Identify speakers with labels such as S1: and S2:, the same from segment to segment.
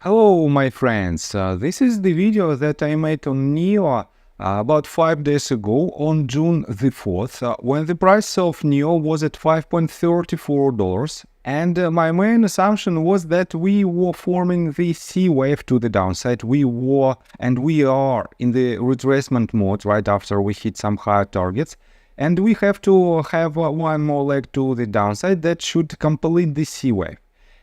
S1: Hello my friends, this is the video that I made on NIO about 5 days ago on June the 4th when the price of NIO was at $5.34 and my main assumption was that we were forming the C wave to the downside. We are in the retracement mode right after we hit some higher targets, and we have to have one more leg to the downside that should complete the C wave.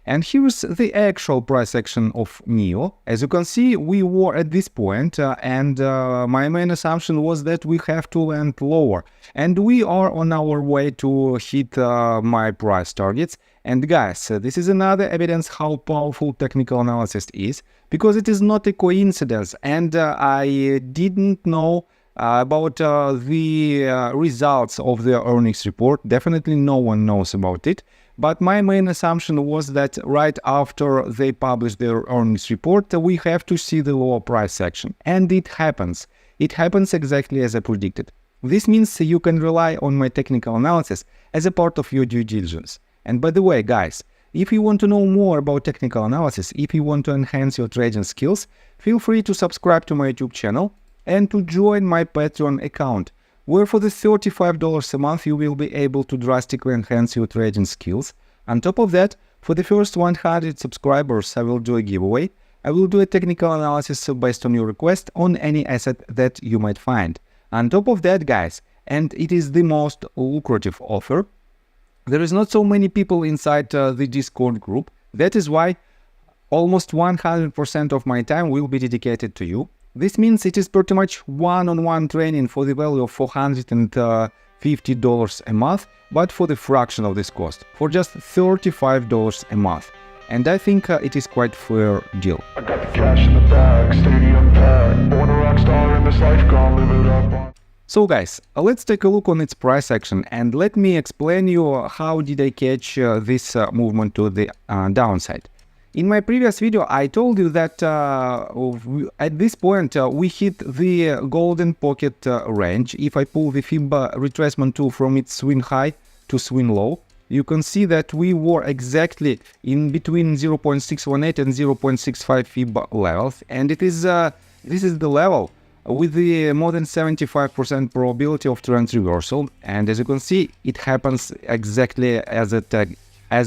S1: And here's the actual price action of NIO. As you can see, we were at this point, and my main assumption was that we have to land lower. And we are on our way to hit my price targets. And guys, this is another evidence how powerful technical analysis is, because it is not a coincidence. And I didn't know about the results of the earnings report. Definitely no one knows about it. But my main assumption was that right after they publish their earnings report, we have to see the lower price action. And it happens. It happens exactly as I predicted. This means you can rely on my technical analysis as a part of your due diligence. And by the way, guys, if you want to know more about technical analysis, if you want to enhance your trading skills, feel free to subscribe to my YouTube channel and to join my Patreon account, where for the $35 a month you will be able to drastically enhance your trading skills. On top of that, for the first 100 subscribers I will do a giveaway. I will do a technical analysis based on your request on any asset that you might find. On top of that, guys, and it is the most lucrative offer, there is not so many people inside the Discord group. That is why almost 100% of my time will be dedicated to you. This means it is pretty much one-on-one training for the value of $450 a month, but for the fraction of this cost, for just $35 a month. And I think it is quite fair deal.
S2: I got the cash in the bag, stadium packed, born a rock star in this life, gonna live it up.
S1: So guys, let's take a look on its price action and let me explain you how did I catch this movement to the downside. In my previous video, I told you that at this point we hit the golden pocket range. If I pull the Fib retracement tool from its swing high to swing low, you can see that we were exactly in between 0.618 and 0.65 Fib levels, and this is the level with the more than 75% probability of trend reversal. And as you can see, it happens exactly as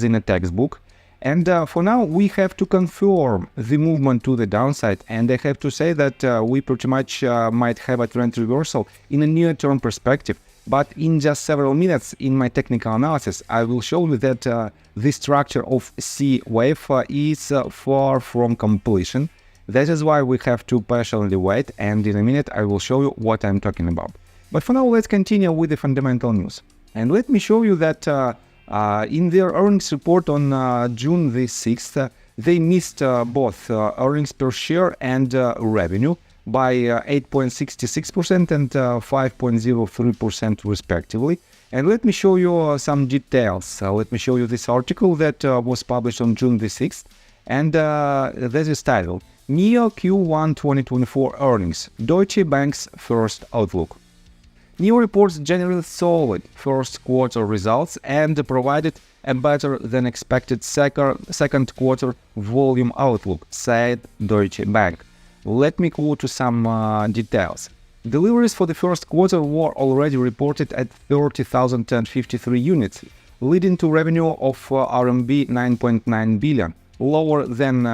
S1: in a textbook. And for now, we have to confirm the movement to the downside, and I have to say that we pretty much might have a trend reversal in a near-term perspective. But in just several minutes in my technical analysis, I will show you that the structure of C wave is far from completion. That is why we have to patiently wait, and in a minute I will show you what I'm talking about. But for now, let's continue with the fundamental news. And let me show you that in their earnings report on June the 6th, they missed both earnings per share and revenue by 8.66% and 5.03% respectively. And let me show you some details. Let me show you this article that was published on June the 6th, and that is titled NIO Q1 2024 Earnings, Deutsche Bank's First Outlook. NIO reports generally solid first quarter results and provided a better than expected second quarter volume outlook, said Deutsche Bank. Let me quote you some details. Deliveries for the first quarter were already reported at 30,053 units, leading to revenue of RMB 9.9 billion, lower than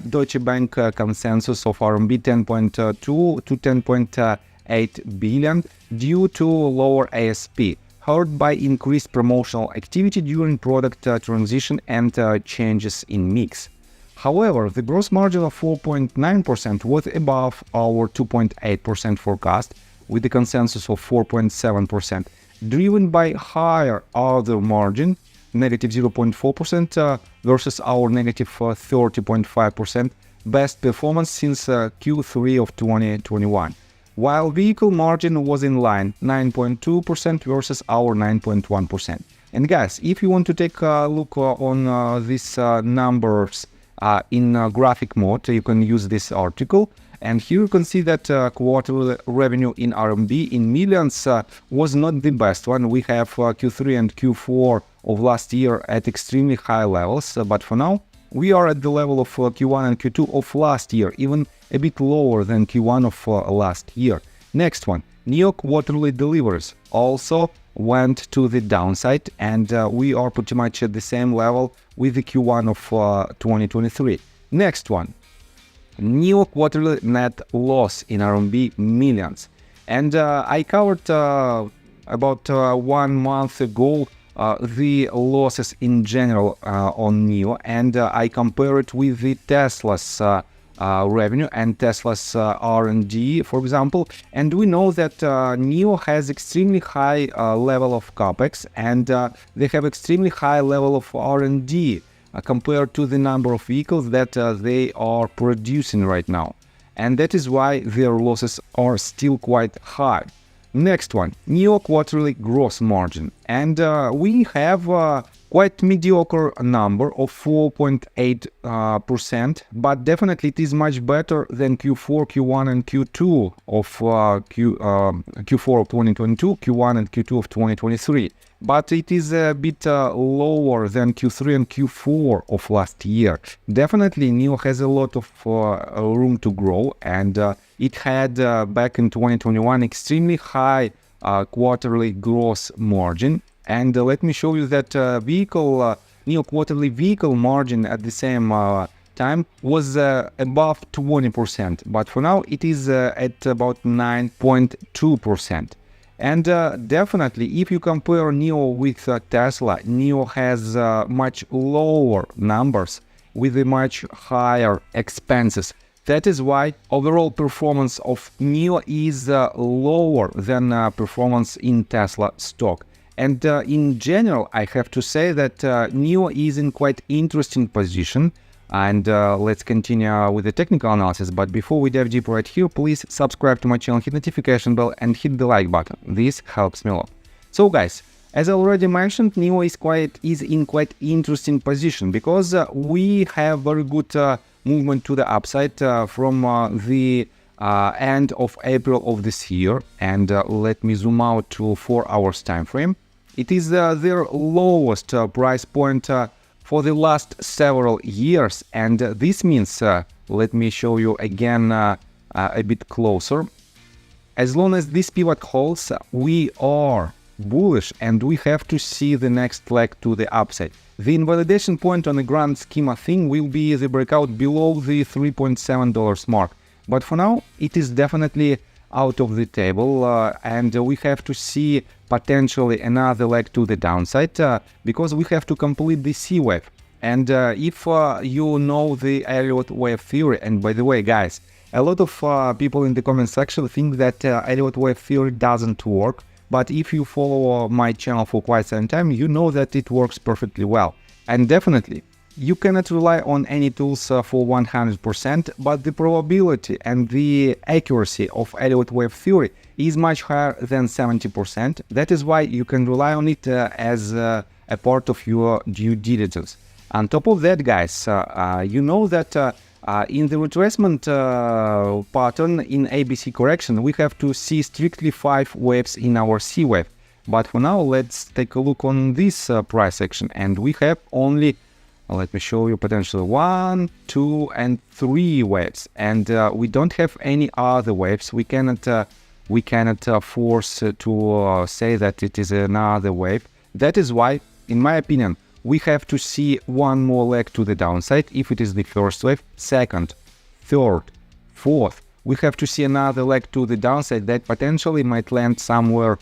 S1: Deutsche Bank consensus of RMB 10.2 to 10.8 billion due to lower ASP, hurt by increased promotional activity during product transition and changes in mix. However, the gross margin of 4.9% was above our 2.8% forecast, with the consensus of 4.7%, driven by higher other margin, negative 0.4% versus our negative 30.5%, best performance since Q3 of 2021. While vehicle margin was in line, 9.2% versus our 9.1%. And guys, if you want to take a look on these numbers in graphic mode, you can use this article. And here you can see that quarterly revenue in RMB in millions was not the best one. We have Q3 and Q4 of last year at extremely high levels, but for now We are at the level of Q1 and Q2 of last year, even a bit lower than Q1 of last year. Next one, NIO quarterly deliveries also went to the downside, and we are pretty much at the same level with the Q1 of 2023. Next one, NIO quarterly net loss in RMB millions. And I covered about 1 month ago the losses in general on NIO, and I compare it with the Tesla's revenue and Tesla's R&D, for example. And we know that NIO has extremely high level of capex, and they have extremely high level of R&D compared to the number of vehicles that they are producing right now. And that is why their losses are still quite high. Next one, NIO quarterly gross margin. And we have quite mediocre number of 4.8%, but definitely it is much better than Q4, Q1 and Q2 of Q4 of 2022, Q1 and Q2 of 2023. But it is a bit lower than Q3 and Q4 of last year. Definitely NIO has a lot of room to grow, and it had back in 2021 extremely high quarterly gross margin. And let me show you that NIO quarterly vehicle margin at the same time was above 20%, but for now it is at about 9.2%. And definitely, if you compare NIO with Tesla, NIO has much lower numbers with a much higher expenses. That is why overall performance of NIO is lower than performance in Tesla stock. And in general, I have to say that NIO is in quite interesting position. And let's continue with the technical analysis. But before we dive deeper right here, please subscribe to my channel, hit notification bell and hit the like button. This helps me a lot. So guys, as I already mentioned, NIO is in quite interesting position because we have very good movement to the upside from the end of April of this year. And let me zoom out to 4 hours time frame. It is their lowest price point for the last several years, and this means, let me show you again a bit closer. As long as this pivot holds, we are bullish and we have to see the next leg to the upside. The invalidation point on the grand scheme of thing will be the breakout below the $3.7 mark, but for now it is definitely out of the table, and we have to see potentially another leg to the downside because we have to complete the C wave. And if you know the Elliott wave theory, and by the way guys, a lot of people in the comment section think that Elliott wave theory doesn't work, but if you follow my channel for quite some time, you know that it works perfectly well. And definitely you cannot rely on any tools for 100%, but the probability and the accuracy of Elliott wave theory is much higher than 70%. That is why you can rely on it as a part of your due diligence. On top of that, guys, you know that in the retracement pattern in ABC correction, we have to see strictly 5 waves in our C wave. But for now, let's take a look on this price action, and we have only, let me show you, potentially 1, 2 and 3 waves, and we don't have any other waves. We cannot force to say that it is another wave. That is why, in my opinion, we have to see one more leg to the downside if it is the first wave, second, third, fourth. We have to see another leg to the downside that potentially might land somewhere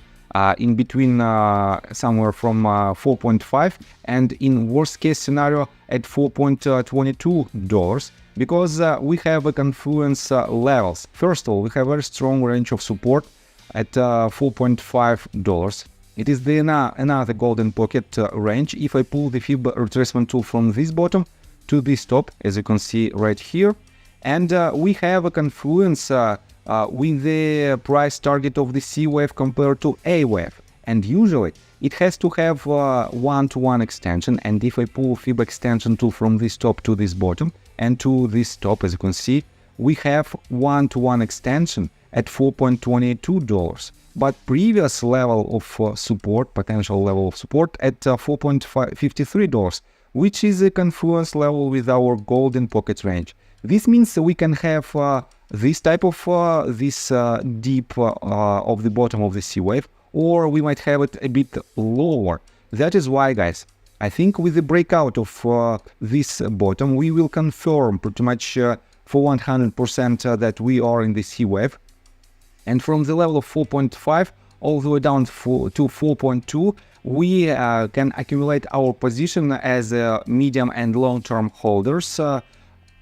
S1: in between, somewhere from 4.5 and in worst case scenario at $4.22, because we have a confluence levels. First of all, we have a very strong range of support at $4.5. It is the another golden pocket range. If I pull the fib retracement tool from this bottom to this top, as you can see right here, and we have a confluence with the price target of the C wave compared to A wave, and usually it has to have one-to-one extension. And if I pull fib extension tool from this top to this bottom and to this top, as you can see, we have one-to-one extension at $4.22. But previous level of support, potential level of support at $4.53 which is a confluence level with our golden pocket range. This means we can have this type of dip of the bottom of the C wave, or we might have it a bit lower. That is why, guys, I think with the breakout of this bottom, we will confirm pretty much for 100% that we are in the C wave. And from the level of 4.5 all the way down to 4.2, we can accumulate our position as medium and long-term holders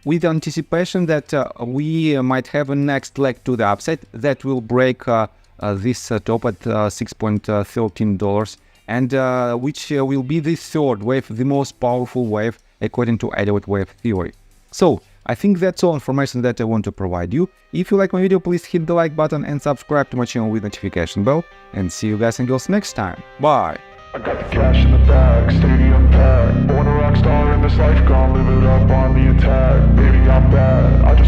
S1: with anticipation that we might have a next leg to the upside that will break this top at $6.13, and which will be the third wave, the most powerful wave according to adequate wave theory. So I think that's all information that I want to provide you. If you like my video, please hit the like button and subscribe to my channel with notification bell, and see you guys and girls next time. Bye!
S2: I got the cash in the bag, stadium packed. Born a rock star in this life, gone live it up on the attack. Baby, I'm bad. I just